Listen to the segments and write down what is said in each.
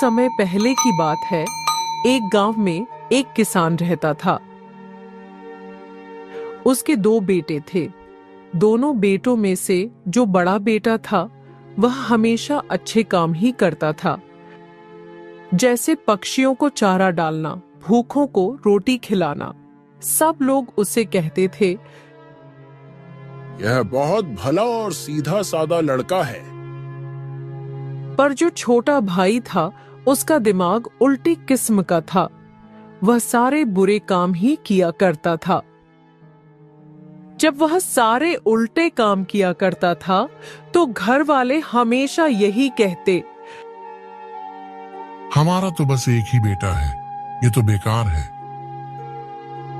समय पहले की बात है। एक गांव में एक किसान रहता था। उसके दो बेटे थे। दोनों बेटों में से जो बड़ा बेटा था वह हमेशा अच्छे काम ही करता था, जैसे पक्षियों को चारा डालना, भूखों को रोटी खिलाना। सब लोग उसे कहते थे, यह बहुत भला और सीधा सादा लड़का है। पर जो छोटा भाई था उसका दिमाग उल्टी किस्म का था। वह सारे बुरे काम ही किया करता था। जब वह सारे उल्टे काम किया करता था तो घर वाले हमेशा यही कहते, हमारा तो बस एक ही बेटा है, ये तो बेकार है।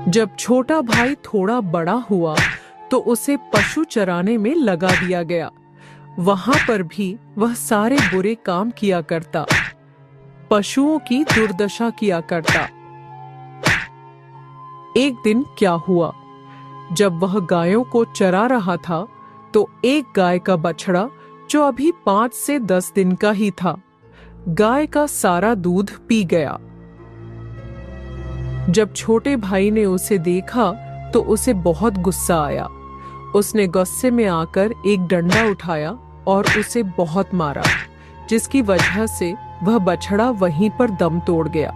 जब छोटा भाई थोड़ा बड़ा हुआ तो उसे पशु चराने में लगा दिया गया। वहां पर भी वह सारे बुरे काम किया करता, पशुओं की दुर्दशा किया करता। एक दिन क्या हुआ, जब वह गायों को चरा रहा था तो एक गाय का बछड़ा जो अभी 5 से 10 दिन का ही था, गाय का सारा दूध पी गया। जब छोटे भाई ने उसे देखा तो उसे बहुत गुस्सा आया। उसने गुस्से में आकर एक डंडा उठाया और उसे बहुत मारा, जिसकी वजह से वह बछड़ा वहीं पर दम तोड़ गया।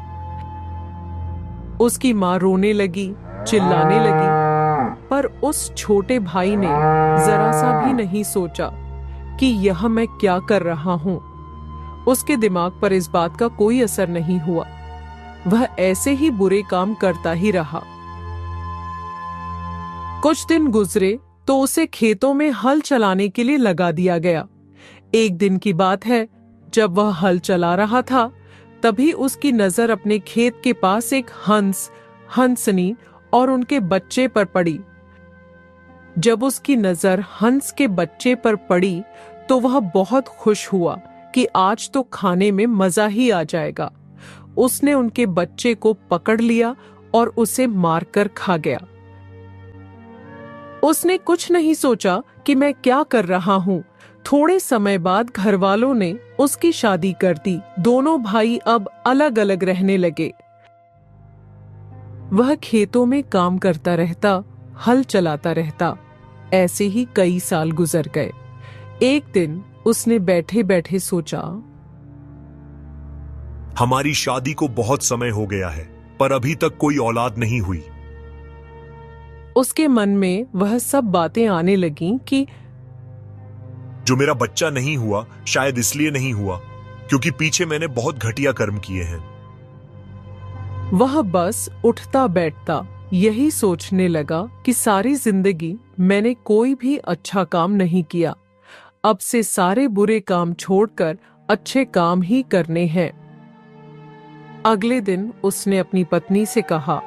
उसकी मां रोने लगी, चिल्लाने लगी, पर उस छोटे भाई ने जरा सा भी नहीं सोचा कि यह मैं क्या कर रहा हूं। उसके दिमाग पर इस बात का कोई असर नहीं हुआ। वह ऐसे ही बुरे काम करता ही रहा। कुछ दिन गुजरे तो उसे खेतों में हल चलाने के लिए लगा दिया गया। एक दिन की बात है, जब वह हल चला रहा था तभी उसकी नजर अपने खेत के पास एक हंस, हंसनी और उनके बच्चे पर पड़ी। जब उसकी नजर हंस के बच्चे पर पड़ी तो वह बहुत खुश हुआ कि आज तो खाने में मजा ही आ जाएगा। उसने उनके बच्चे को पकड़ लिया और उसे मारकर खा गया। उसने कुछ नहीं सोचा कि मैं क्या कर रहा हूं। थोड़े समय बाद घर वालों ने उसकी शादी कर दी। दोनों भाई अब अलग अलग रहने लगे। वह खेतों में काम करता रहता, हल चलाता रहता। ऐसे ही कई साल गुजर गए। एक दिन उसने बैठे बैठे सोचा, हमारी शादी को बहुत समय हो गया है, पर अभी तक कोई औलाद नहीं हुई। उसके मन में वह सब बातें आने लगीं कि जो मेरा बच्चा नहीं हुआ शायद इसलिए नहीं हुआ क्योंकि पीछे मैंने बहुत घटिया कर्म किए हैं। वह बस उठता बैठता यही सोचने लगा कि सारी जिंदगी मैंने कोई भी अच्छा काम नहीं किया। अब से सारे बुरे काम छोड़कर अच्छे काम ही करने हैं। अगले दिन उसने अपनी पत्नी से कहा,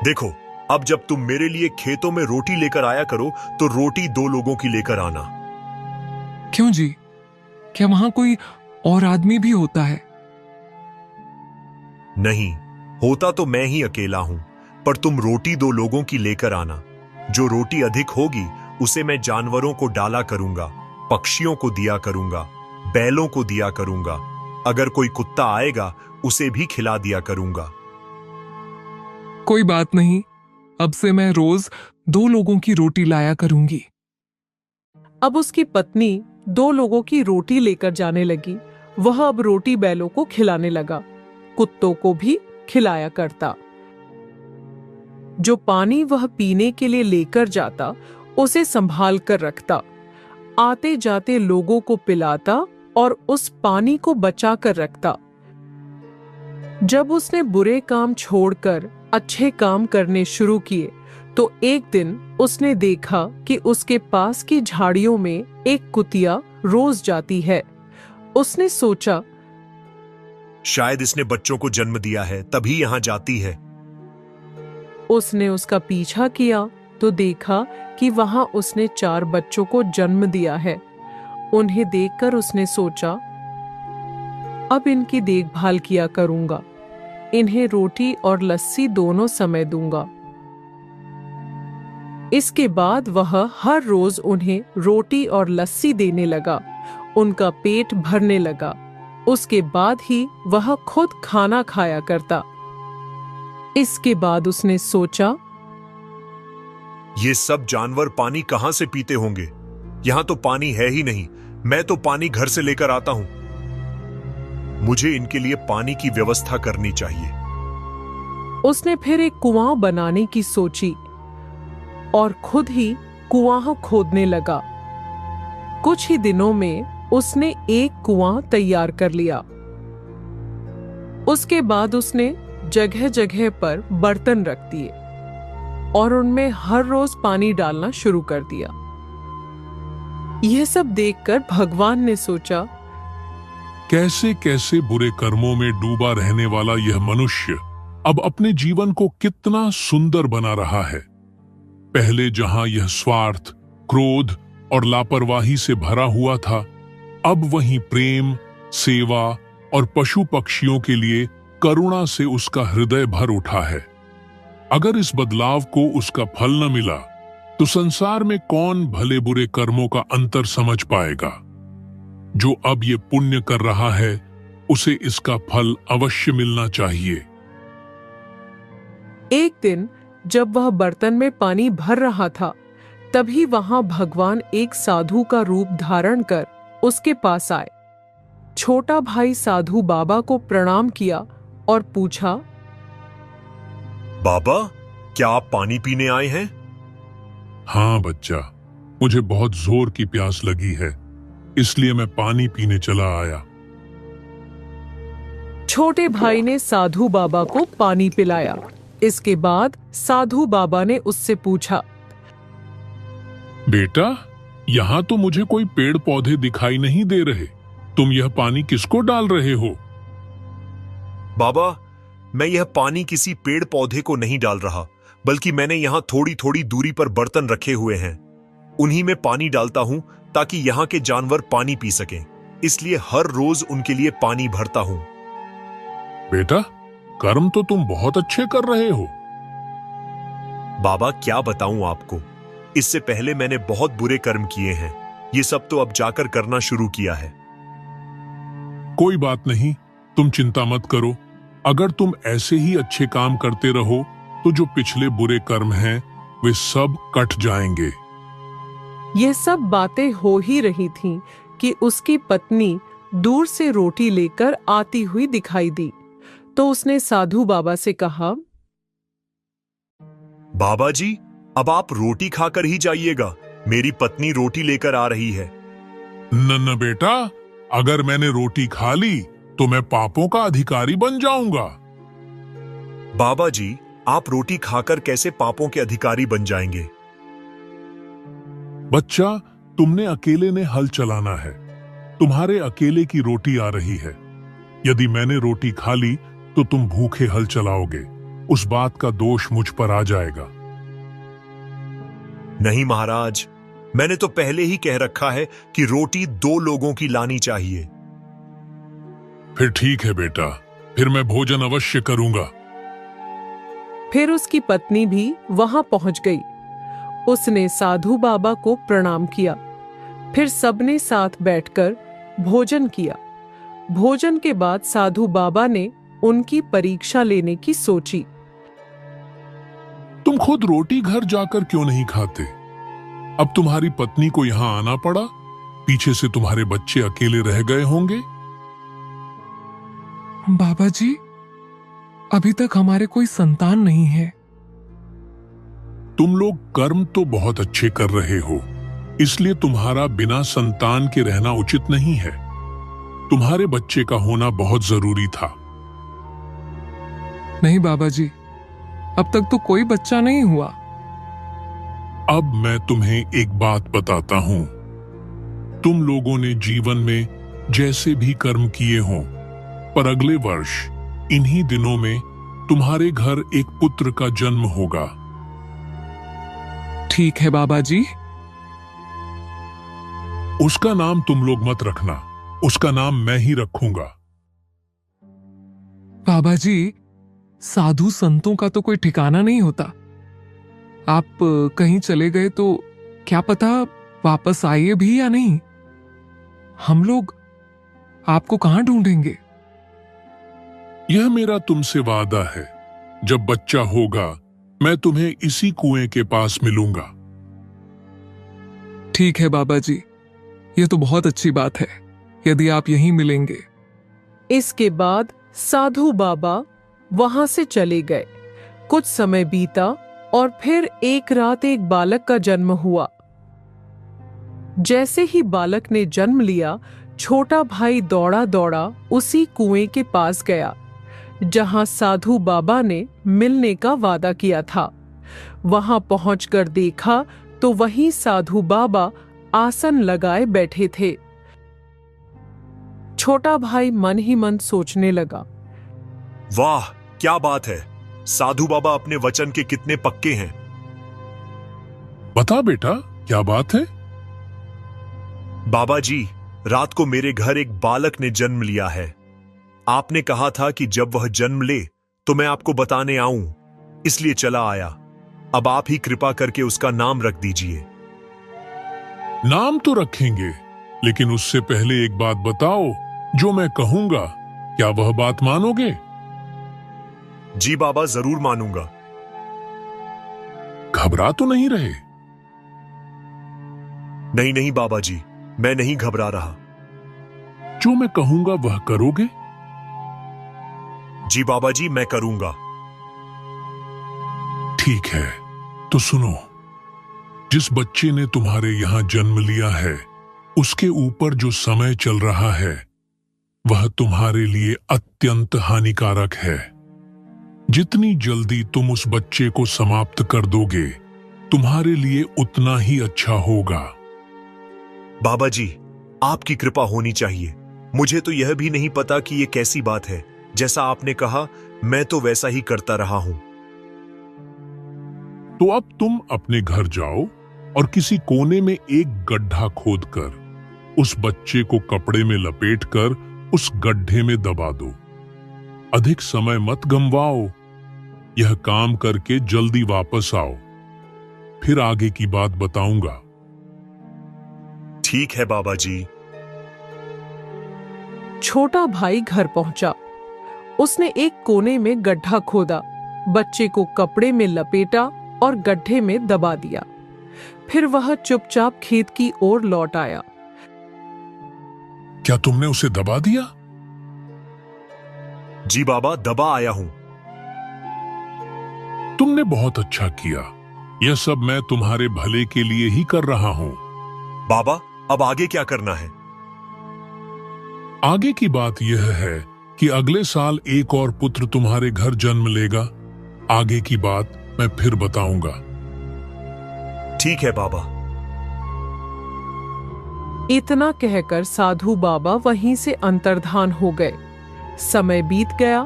देखो, अब जब तुम मेरे लिए खेतों में रोटी लेकर आया करो तो रोटी 2 लोगों की लेकर आना। क्यों जी, क्या वहां कोई और आदमी भी होता है? नहीं, होता तो मैं ही अकेला हूं, पर तुम रोटी 2 लोगों की लेकर आना। जो रोटी अधिक होगी उसे मैं जानवरों को डाला करूंगा, पक्षियों को दिया करूंगा, बैलों को दिया करूंगा। अगर कोई कुत्ता आएगा उसे भी खिला दिया करूंगा। कोई बात नहीं, अब से मैं रोज 2 लोगों की रोटी लाया करूंगी। अब उसकी पत्नी 2 लोगों की रोटी लेकर जाने लगी। वह अब रोटी बैलों को खिलाने लगा, कुत्तों को भी खिलाया करता। जो पानी वह पीने के लिए लेकर जाता उसे संभाल कर रखता। आते जाते लोगों को पिलाता और उस पानी को बचा कर रखता। जब उसने बुरे काम छोड़कर अच्छे काम करने शुरू किए तो एक दिन उसने देखा कि उसके पास की झाड़ियों में एक कुतिया रोज जाती है। उसने सोचा, शायद इसने बच्चों को जन्म दिया है तभी यहां जाती है। उसने उसका पीछा किया तो देखा कि वहां उसने 4 बच्चों को जन्म दिया है। उन्हें देखकर उसने सोचा, अब इनकी देखभाल किया करूंगा, इन्हें रोटी और लस्सी दोनों समय दूंगा। इसके बाद वह हर रोज उन्हें रोटी और लस्सी देने लगा। उनका पेट भरने लगा। उसके बाद ही वह खुद खाना खाया करता। इसके बाद उसने सोचा, ये सब जानवर पानी कहां से पीते होंगे? यहां तो पानी है ही नहीं। मैं तो पानी घर से लेकर आता हूं। मुझे इनके लिए पानी की व्यवस्था करनी चाहिए। उसने फिर एक कुआं बनाने की सोची और खुद ही कुआं खोदने लगा। कुछ ही दिनों में उसने एक कुआं तैयार कर लिया। उसके बाद उसने जगह जगह पर बर्तन रख दिए और उनमें हर रोज पानी डालना शुरू कर दिया। यह सब देखकर भगवान ने सोचा, कैसे कैसे बुरे कर्मों में डूबा रहने वाला यह मनुष्य अब अपने जीवन को कितना सुंदर बना रहा है। पहले जहां यह स्वार्थ, क्रोध और लापरवाही से भरा हुआ था, अब वहीं प्रेम, सेवा और पशु पक्षियों के लिए करुणा से उसका हृदय भर उठा है। अगर इस बदलाव को उसका फल न मिला तो संसार में कौन भले बुरे कर्मों का अंतर समझ पाएगा। जो अब ये पुण्य कर रहा है उसे इसका फल अवश्य मिलना चाहिए। एक दिन जब वह बर्तन में पानी भर रहा था, तभी वहां भगवान एक साधु का रूप धारण कर उसके पास आए। छोटा भाई साधु बाबा को प्रणाम किया और पूछा, बाबा, क्या आप पानी पीने आए हैं? हाँ बच्चा, मुझे बहुत जोर की प्यास लगी है, इसलिए मैं पानी पीने चला आया। छोटे भाई ने साधु बाबा को पानी पिलाया। इसके बाद साधु बाबा ने उससे पूछा, बेटा, यहाँ तो मुझे कोई पेड़ पौधे दिखाई नहीं दे रहे, तुम यह पानी किसको डाल रहे हो? बाबा, मैं यह पानी किसी पेड़ पौधे को नहीं डाल रहा, बल्कि मैंने यहां थोड़ी थोड़ी दूरी पर बर्तन रखे हुए हैं। उन्हीं में पानी डालता हूं ताकि यहां के जानवर पानी पी सकें। इसलिए हर रोज उनके लिए पानी भरता हूं। बेटा, कर्म तो तुम बहुत अच्छे कर रहे हो। बाबा, क्या बताऊं आपको, इससे पहले मैंने बहुत बुरे कर्म किए हैं। ये सब तो अब जाकर करना शुरू किया है। कोई बात नहीं, तुम चिंता मत करो। अगर तुम ऐसे ही अच्छे काम करते रहो तो जो पिछले बुरे कर्म हैं वे सब कट जाएंगे। यह सब बातें हो ही रही थीं कि उसकी पत्नी दूर से रोटी लेकर आती हुई दिखाई दी। तो उसने साधु बाबा से कहा, बाबा जी, अब आप रोटी खाकर ही जाइएगा। मेरी पत्नी रोटी लेकर आ रही है। न बेटा, अगर मैंने रोटी खा ली तो मैं पापों का अधिकारी बन जाऊंगा। बाबा जी, आप रोटी खाकर कैसे पापों के अधिकारी बन जाएंगे? बच्चा, तुमने अकेले ने हल चलाना है। तुम्हारे अकेले की रोटी आ रही है। यदि मैंने रोटी खा ली तो तुम भूखे हल चलाओगे। उस बात का दोष मुझ पर आ जाएगा। नहीं महाराज, मैंने तो पहले ही कह रखा है कि रोटी 2 लोगों की लानी चाहिए। फिर ठीक है बेटा, फिर मैं भोजन अवश्य करूंगा। फिर उसकी पत्नी भी वहां पहुंच गई। उसने साधु बाबा को प्रणाम किया। फिर सबने साथ बैठकर भोजन किया। भोजन के बाद साधु बाबा ने उनकी परीक्षा लेने की सोची। तुम खुद रोटी घर जाकर क्यों नहीं खाते? अब तुम्हारी पत्नी को यहां आना पड़ा, पीछे से तुम्हारे बच्चे अकेले रह गए होंगे। बाबा जी, अभी तक हमारे कोई संतान नहीं है। तुम लोग कर्म तो बहुत अच्छे कर रहे हो, इसलिए तुम्हारा बिना संतान के रहना उचित नहीं है। तुम्हारे बच्चे का होना बहुत जरूरी था। नहीं बाबा जी, अब तक तो कोई बच्चा नहीं हुआ। अब मैं तुम्हें एक बात बताता हूं। तुम लोगों ने जीवन में जैसे भी कर्म किए हों, पर अगले वर्ष इन्हीं दिनों में तुम्हारे घर एक पुत्र का जन्म होगा। ठीक है बाबा जी। उसका नाम तुम लोग मत रखना, उसका नाम मैं ही रखूंगा। बाबा जी, साधु संतों का तो कोई ठिकाना नहीं होता। आप कहीं चले गए तो क्या पता वापस आइए भी या नहीं। हम लोग आपको कहां ढूंढेंगे? यह मेरा तुमसे वादा है, जब बच्चा होगा मैं तुम्हें इसी कुएं के पास मिलूंगा। ठीक है बाबा जी, यह तो बहुत अच्छी बात है यदि आप यहीं मिलेंगे। इसके बाद साधु बाबा वहां से चले गए। कुछ समय बीता और फिर एक रात एक बालक का जन्म हुआ। जैसे ही बालक ने जन्म लिया, छोटा भाई दौड़ा दौड़ा उसी कुएं के पास गया जहां साधु बाबा ने मिलने का वादा किया था। वहां पहुंचकर देखा तो वहीं साधु बाबा आसन लगाए बैठे थे। छोटा भाई मन ही मन सोचने लगा, वाह क्या बात है, साधु बाबा अपने वचन के कितने पक्के हैं। बता बेटा, क्या बात है? बाबा जी, रात को मेरे घर एक बालक ने जन्म लिया है। आपने कहा था कि जब वह जन्म ले तो मैं आपको बताने आऊं, इसलिए चला आया। अब आप ही कृपा करके उसका नाम रख दीजिए। नाम तो रखेंगे, लेकिन उससे पहले एक बात बताओ, जो मैं कहूंगा क्या वह बात मानोगे? जी बाबा, जरूर मानूंगा। घबरा तो नहीं रहे? नहीं नहीं बाबा जी, मैं नहीं घबरा रहा। जो मैं कहूंगा वह करोगे? जी बाबा जी, मैं करूंगा। ठीक है, तो सुनो। जिस बच्चे ने तुम्हारे यहां जन्म लिया है, उसके ऊपर जो समय चल रहा है वह तुम्हारे लिए अत्यंत हानिकारक है। जितनी जल्दी तुम उस बच्चे को समाप्त कर दोगे, तुम्हारे लिए उतना ही अच्छा होगा। बाबा जी, आपकी कृपा होनी चाहिए। मुझे तो यह भी नहीं पता कि यह कैसी बात है। जैसा आपने कहा, मैं तो वैसा ही करता रहा हूं। तो अब तुम अपने घर जाओ और किसी कोने में एक गड्ढा खोदकर उस बच्चे को कपड़े में लपेटकर उस गड्ढे में दबा दो। अधिक समय मत गंवाओ। यह काम करके जल्दी वापस आओ, फिर आगे की बात बताऊंगा। ठीक है बाबा जी। छोटा भाई घर पहुंचा। उसने एक कोने में गड्ढा खोदा, बच्चे को कपड़े में लपेटा और गड्ढे में दबा दिया। फिर वह चुपचाप खेत की ओर लौट आया। क्या तुमने उसे दबा दिया? जी बाबा, दबा आया हूं। तुमने बहुत अच्छा किया। यह सब मैं तुम्हारे भले के लिए ही कर रहा हूं। बाबा, अब आगे क्या करना है? आगे की बात यह है कि अगले साल एक और पुत्र तुम्हारे घर जन्म लेगा। आगे की बात मैं फिर बताऊंगा। ठीक है बाबा। इतना कहकर साधु बाबा वहीं से अंतर्धान हो गए। समय बीत गया।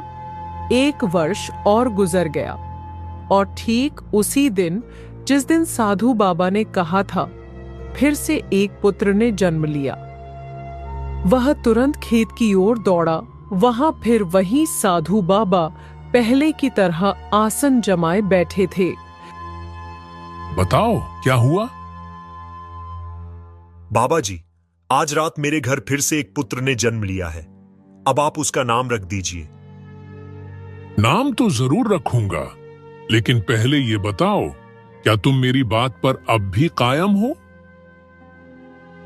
1 वर्ष और गुजर गया और ठीक उसी दिन, जिस दिन साधु बाबा ने कहा था, फिर से एक पुत्र ने जन्म लिया। वह तुरंत खेत की ओर दौड़ा। वहां फिर वही साधु बाबा पहले की तरह आसन जमाए बैठे थे। बताओ क्या हुआ? बाबा जी, आज रात मेरे घर फिर से एक पुत्र ने जन्म लिया है। अब आप उसका नाम रख दीजिए। नाम तो जरूर रखूंगा, लेकिन पहले ये बताओ, क्या तुम मेरी बात पर अब भी कायम हो?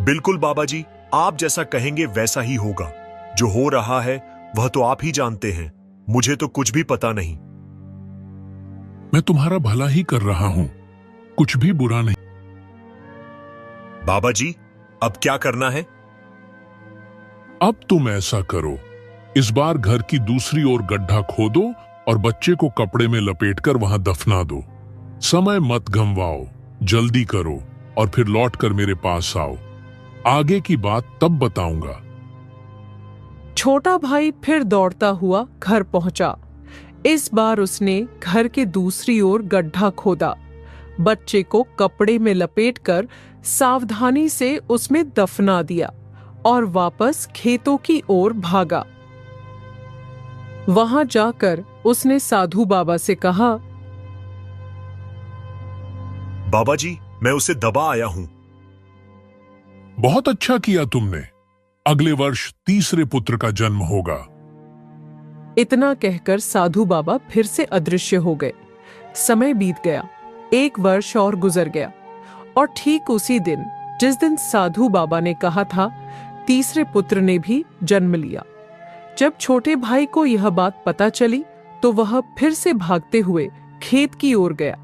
बिल्कुल बाबा जी, आप जैसा कहेंगे वैसा ही होगा। जो हो रहा है वह तो आप ही जानते हैं, मुझे तो कुछ भी पता नहीं। मैं तुम्हारा भला ही कर रहा हूं, कुछ भी बुरा नहीं। बाबा जी, अब क्या करना है? अब तुम ऐसा करो, इस बार घर की दूसरी ओर गड्ढा खोदो और बच्चे को कपड़े में लपेटकर वहां दफना दो। समय मत गंवाओ, जल्दी करो और फिर लौटकर मेरे पास आओ। आगे की बात तब बताऊंगा। छोटा भाई फिर दौड़ता हुआ घर पहुंचा। इस बार उसने घर के दूसरी ओर गड्ढा खोदा, बच्चे को कपड़े में लपेटकर सावधानी से उसमें दफना दिया और वापस खेतों की ओर भागा। वहां जाकर उसने साधु बाबा से कहा, बाबा जी, मैं उसे दबा आया हूं। बहुत अच्छा किया तुमने। अगले वर्ष तीसरे पुत्र का जन्म होगा। इतना कहकर साधु बाबा फिर से अदृश्य हो गए। समय बीत गया, 1 वर्ष और गुजर गया, और ठीक उसी दिन जिस दिन साधु बाबा ने कहा था, तीसरे पुत्र ने भी जन्म लिया। जब छोटे भाई को यह बात पता चली तो वह फिर से भागते हुए खेत की ओर गया।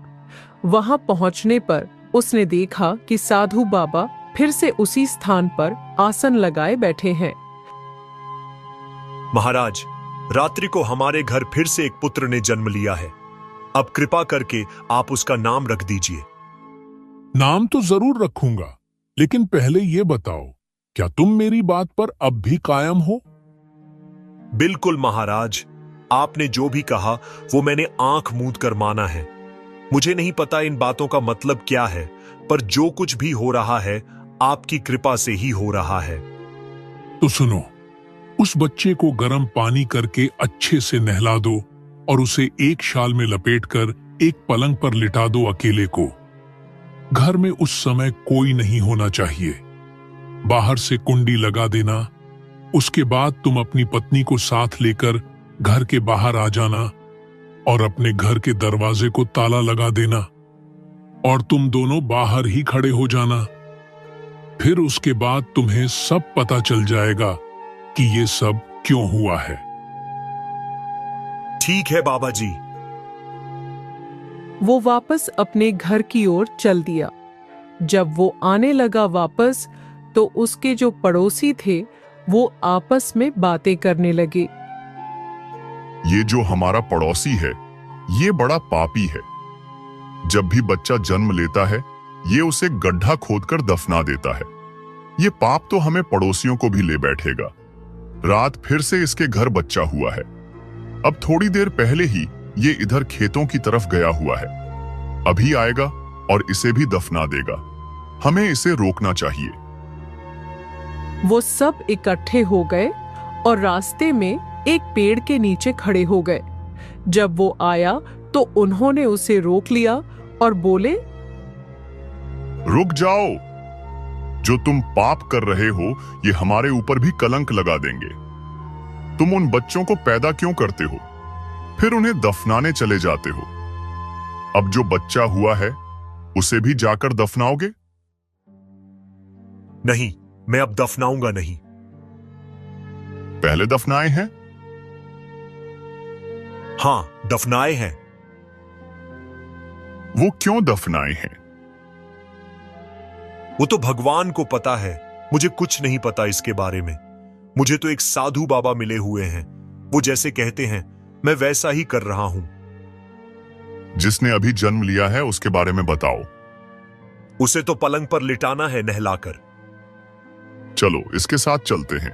वहां पहुंचने पर उसने देखा कि साधु बाबा फिर से उसी स्थान पर आसन लगाए बैठे हैं। महाराज, रात्रि को हमारे घर फिर से एक पुत्र ने जन्म लिया है। अब कृपा करके आप उसका नाम रख दीजिए। नाम तो जरूर रखूंगा, लेकिन पहले ये बताओ, क्या तुम मेरी बात पर अब भी कायम हो? बिल्कुल महाराज, आपने जो भी कहा वो मैंने आंख मूंद कर माना है। मुझे नहीं पता इन बातों का मतलब क्या है, पर जो कुछ भी हो रहा है आपकी कृपा से ही हो रहा है। तो सुनो, उस बच्चे को गर्म पानी करके अच्छे से नहला दो और उसे एक शाल में लपेटकर एक पलंग पर लिटा दो अकेले को। घर में उस समय कोई नहीं होना चाहिए। बाहर से कुंडी लगा देना। उसके बाद तुम अपनी पत्नी को साथ लेकर घर के बाहर आ जाना और अपने घर के दरवाजे को ताला लगा देना, और तुम दोनों बाहर ही खड़े हो जाना। फिर उसके बाद तुम्हें सब पता चल जाएगा कि ये सब क्यों हुआ है। ठीक है बाबा जी। वो वापस अपने घर की ओर चल दिया। जब वो आने लगा वापस, तो उसके जो पड़ोसी थे वो आपस में बातें करने लगे। ये जो हमारा पड़ोसी है, ये बड़ा पापी है। जब भी बच्चा जन्म लेता है, ये उसे गड्ढा खोदकर दफना देता है। ये पाप तो हमें पड़ोसियों को भी ले बैठेगा। रात फिर से इसके घर बच्चा हुआ है। अब थोड़ी देर पहले ही ये इधर खेतों की तरफ गया हुआ है। अभी आएगा और इसे भी दफना देगा। हमें इसे रोकना चाहिए। वो सब इकट्ठे हो गए और रास्ते में एक पेड़ के नीचे खड़े हो गए। जब वो आया तो उन्होंने उसे रोक लिया और बोले, रुक जाओ। जो तुम पाप कर रहे हो, ये हमारे ऊपर भी कलंक लगा देंगे। तुम उन बच्चों को पैदा क्यों करते हो, फिर उन्हें दफनाने चले जाते हो? अब जो बच्चा हुआ है, उसे भी जाकर दफनाओगे? नहीं, मैं अब दफनाऊंगा नहीं। पहले दफनाए हैं? हाँ, दफनाए हैं। वो क्यों दफनाए हैं? वो तो भगवान को पता है, मुझे कुछ नहीं पता इसके बारे में। मुझे तो एक साधु बाबा मिले हुए हैं। वो जैसे कहते हैं मैं वैसा ही कर रहा हूं। जिसने अभी जन्म लिया है उसके बारे में बताओ। उसे तो पलंग पर लिटाना है नहलाकर। चलो इसके साथ चलते हैं,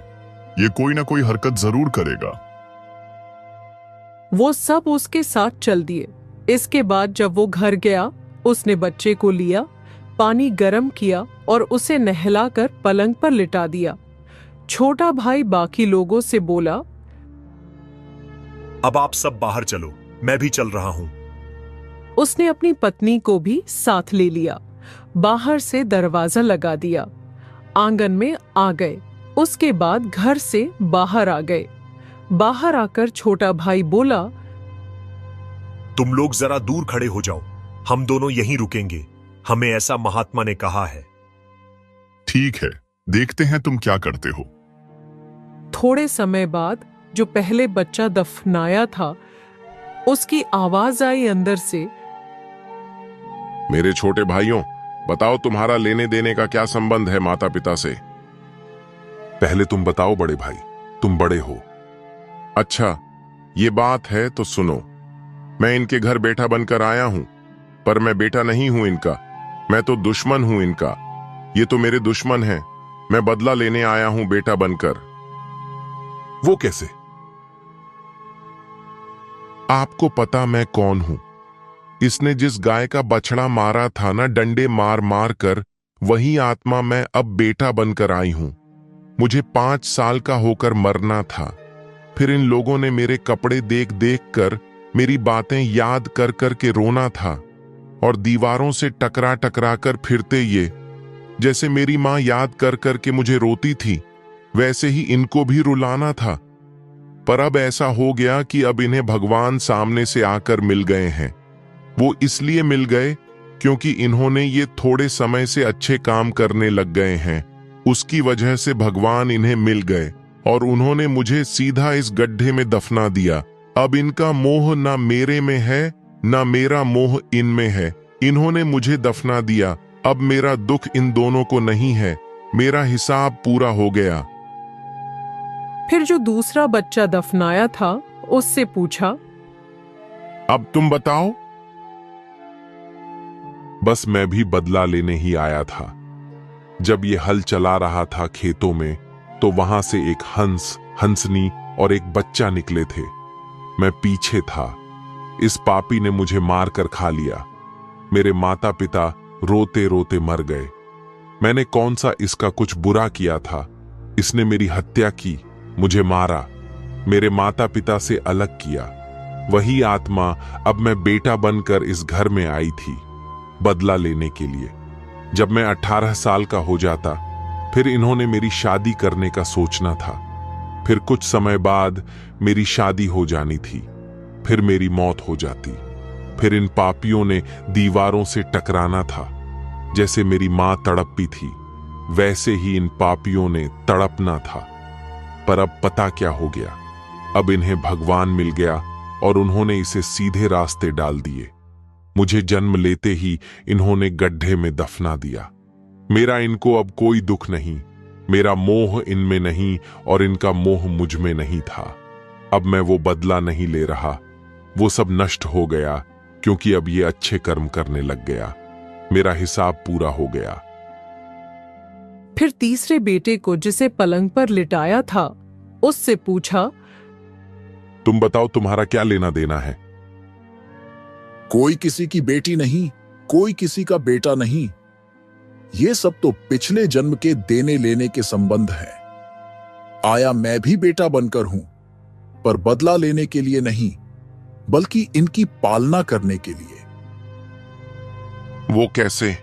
ये कोई ना कोई हरकत जरूर करेगा। वो सब उसके साथ चल दिए। इसके बाद जब वो घर गया, उसने बच्चे को लिया, पानी गर्म किया और उसे नहलाकर पलंग पर लिटा दिया। छोटा भाई बाकी लोगों से बोला, अब आप सब बाहर चलो, मैं भी चल रहा हूं। उसने अपनी पत्नी को भी साथ ले लिया। बाहर से दरवाजा लगा दिया। आंगन में आ गए। उसके बाद घर से बाहर आ गए। बाहर आकर छोटा भाई बोला, तुम लोग जरा दूर खड़े हो जाओ, हम दोनों यहीं रुकेंगे। हमें ऐसा महात्मा ने कहा है। ठीक है, देखते हैं तुम क्या करते हो। थोड़े समय बाद जो पहले बच्चा दफनाया था, उसकी आवाज आई अंदर से, मेरे छोटे भाइयों, बताओ तुम्हारा लेने देने का क्या संबंध है माता पिता से? पहले तुम बताओ बड़े भाई, तुम बड़े हो। अच्छा, ये बात है तो सुनो। मैं इनके घर बेटा बनकर आया हूं, पर मैं बेटा नहीं हूं इनका। मैं तो दुश्मन हूं इनका। ये तो मेरे दुश्मन हैं। मैं बदला लेने आया हूं बेटा बनकर। वो कैसे? आपको पता मैं कौन हूं? इसने जिस गाय का बछड़ा मारा था ना, डंडे मार मार कर, वही आत्मा मैं अब बेटा बनकर आई हूं। मुझे 5 साल का होकर मरना था। फिर इन लोगों ने मेरे कपड़े देख देख कर, मेरी बातें याद कर कर के रोना था, और दीवारों से टकरा टकरा कर फिरते ये, जैसे मेरी मां याद कर कर के मुझे रोती थी, वैसे ही इनको भी रुलाना था। पर अब ऐसा हो गया कि अब इन्हें भगवान सामने से आकर मिल गए हैं। वो इसलिए मिल गए क्योंकि इन्होंने ये थोड़े समय से अच्छे काम करने लग गए हैं। उसकी वजह से भगवान इन्हें मिल गए और उन्होंने मुझे सीधा इस गड्ढे में दफना दिया। अब इनका मोह ना मेरे में है, ना मेरा मोह इनमें है। इन्होंने मुझे दफना दिया। अब मेरा दुख इन दोनों को नहीं है। मेरा हिसाब पूरा हो गया। फिर जो दूसरा बच्चा दफनाया था उससे पूछा, अब तुम बताओ। बस मैं भी बदला लेने ही आया था। जब ये हल चला रहा था खेतों में, तो वहां से एक हंस, हंसनी और एक बच्चा निकले थे। मैं पीछे था। इस पापी ने मुझे मार कर खा लिया। मेरे माता पिता रोते रोते मर गए। मैंने कौन सा इसका कुछ बुरा किया था? इसने मेरी हत्या की, मुझे मारा, मेरे माता पिता से अलग किया। वही आत्मा अब मैं बेटा बनकर इस घर में आई थी, बदला लेने के लिए। जब मैं 18 साल का हो जाता, फिर इन्होंने मेरी शादी करने का सोचना था। फिर कुछ समय बाद मेरी शादी हो जानी थी। फिर मेरी मौत हो जाती। फिर इन पापियों ने दीवारों से टकराना था। जैसे मेरी मां तड़पती थी, वैसे ही इन पापियों ने तड़पना था। पर अब पता क्या हो गया? अब इन्हें भगवान मिल गया और उन्होंने इसे सीधे रास्ते डाल दिए। मुझे जन्म लेते ही इन्होंने गड्ढे में दफना दिया। मेरा इनको अब कोई दुख नहीं। मेरा मोह इनमें नहीं और इनका मोह मुझ में नहीं था। अब मैं वो बदला नहीं ले रहा। वो सब नष्ट हो गया क्योंकि अब ये अच्छे कर्म करने लग गया। मेरा हिसाब पूरा हो गया। फिर तीसरे बेटे को, जिसे पलंग पर लिटाया था, उससे पूछा, तुम बताओ, तुम्हारा क्या लेना देना है? कोई किसी की बेटी नहीं, कोई किसी का बेटा नहीं। ये सब तो पिछले जन्म के देने लेने के संबंध है। आया मैं भी बेटा बनकर हूं, पर बदला लेने के लिए नहीं, बल्कि इनकी पालना करने के लिए। वो कैसे?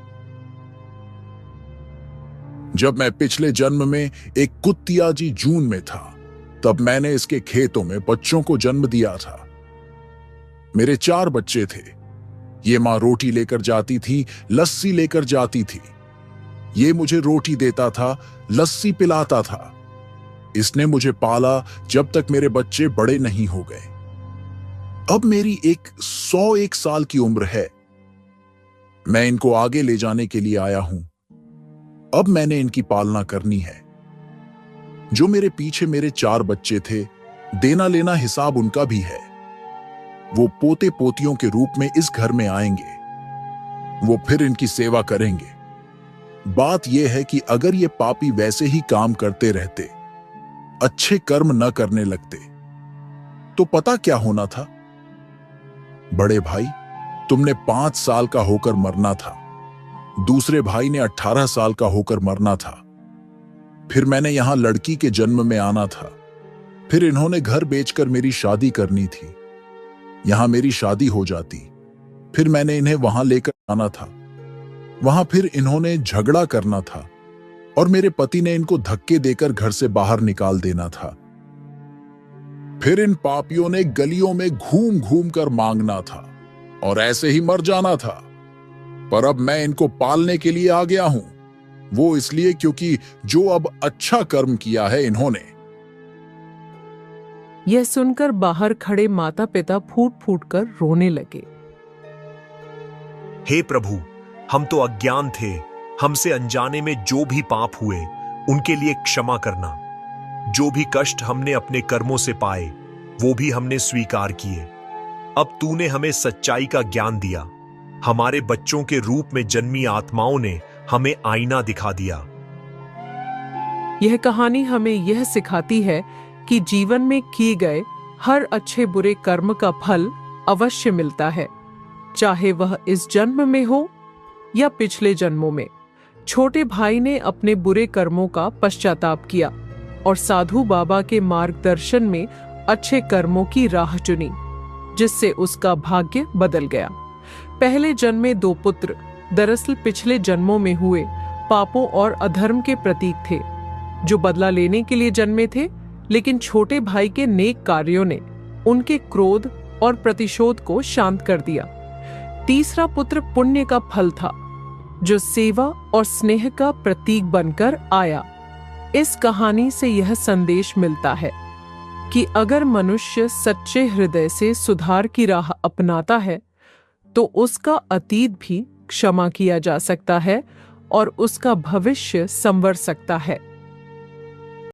जब मैं पिछले जन्म में एक कुत्तियाजी जून में था, तब मैंने इसके खेतों में बच्चों को जन्म दिया था। मेरे 4 बच्चे थे। ये मां रोटी लेकर जाती थी, लस्सी लेकर जाती थी। ये मुझे रोटी देता था, लस्सी पिलाता था। इसने मुझे पाला जब तक मेरे बच्चे बड़े नहीं हो गए। अब मेरी 101 साल की उम्र है। मैं इनको आगे ले जाने के लिए आया हूं। अब मैंने इनकी पालना करनी है। जो मेरे पीछे मेरे 4 बच्चे थे, देना लेना हिसाब उनका भी है। वो पोते पोतियों के रूप में इस घर में आएंगे। वो फिर इनकी सेवा करेंगे। बात यह है कि अगर ये पापी वैसे ही काम करते रहते, अच्छे कर्म न करने लगते, तो पता क्या होना था? बड़े भाई, तुमने 5 साल का होकर मरना था। दूसरे भाई ने 18 साल का होकर मरना था। फिर मैंने यहां लड़की के जन्म में आना था। फिर इन्होंने घर बेचकर मेरी शादी करनी थी। यहां मेरी शादी हो जाती, फिर मैंने इन्हें वहां लेकर आना था। वहां फिर इन्होंने झगड़ा करना था और मेरे पति ने इनको धक्के देकर घर से बाहर निकाल देना था। फिर इन पापियों ने गलियों में घूम घूम कर मांगना था और ऐसे ही मर जाना था। पर अब मैं इनको पालने के लिए आ गया हूं। वो इसलिए क्योंकि जो अब अच्छा कर्म किया है इन्होंने। यह सुनकर बाहर खड़े माता पिता फूट फूट कर रोने लगे। हे प्रभु, हम तो अज्ञान थे। हमसे अनजाने में जो भी पाप हुए, उनके लिए क्षमा करना। जो भी कष्ट हमने अपने कर्मों से पाए, वो भी हमने स्वीकार किए। अब तूने हमें सच्चाई का ज्ञान दिया। हमारे बच्चों के रूप में जन्मी आत्माओं ने हमें आईना दिखा दिया। यह कहानी हमें यह सिखाती है कि जीवन में किए गए हर अच्छे बुरे कर्म का फल अवश्य मिलता है, चाहे वह इस जन्म में हो या पिछले जन्मों में। छोटे भाई ने अपने बुरे कर्मों का पश्चाताप किया और साधु बाबा के मार्गदर्शन में अच्छे कर्मों की राह चुनी, जिससे उसका भाग्य बदल गया। पहले जन्म में 2 पुत्र दरअसल पिछले जन्मों में हुए पापों और अधर्म के प्रतीक थे। जो बदला लेने के लिए जन्मे थे, लेकिन छोटे भाई के नेक कार्यों ने उनके क्रोध और प्रतिशोध को शांत कर दिया। तीसरा पुत्र पुण्य का फल था, जो सेवा और स्नेह का प्रतीक बनकर आया। इस कहानी से यह संदेश मिलता है कि अगर मनुष्य सच्चे हृदय से सुधार की राह अपनाता है तो उसका अतीत भी क्षमा किया जा सकता है और उसका भविष्य संवर सकता है।